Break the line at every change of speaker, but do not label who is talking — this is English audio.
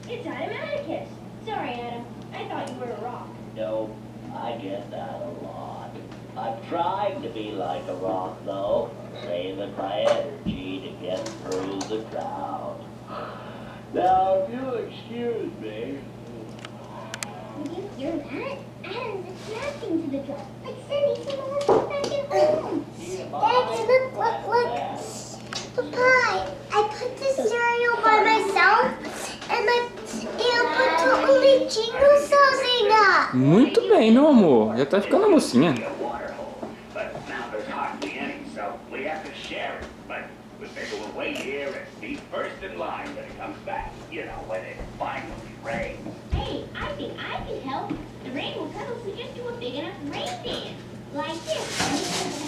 it's Automaticus. Sorry, Adam. I thought you were a rock.
No, I get that a lot. I'm trying to be like a rock, though, saving my energy to get through the crowd. Now, if you'll excuse me.
Would you hear that? Adam is snapping to the drum, like sending some more back at home.
Daddy, look. Pie. I put the cereal by myself, and eu put only jingle sauce in that.
Muito bem, meu amor. Já tá ficando a mocinha.
But now there's hardly any, so we have to share it. But we figure we'll wait here and be first in line when it comes back. You know, when it finally rains.
Hey, I think I can help. The rain will come if we just do a big enough rain dance. Like this.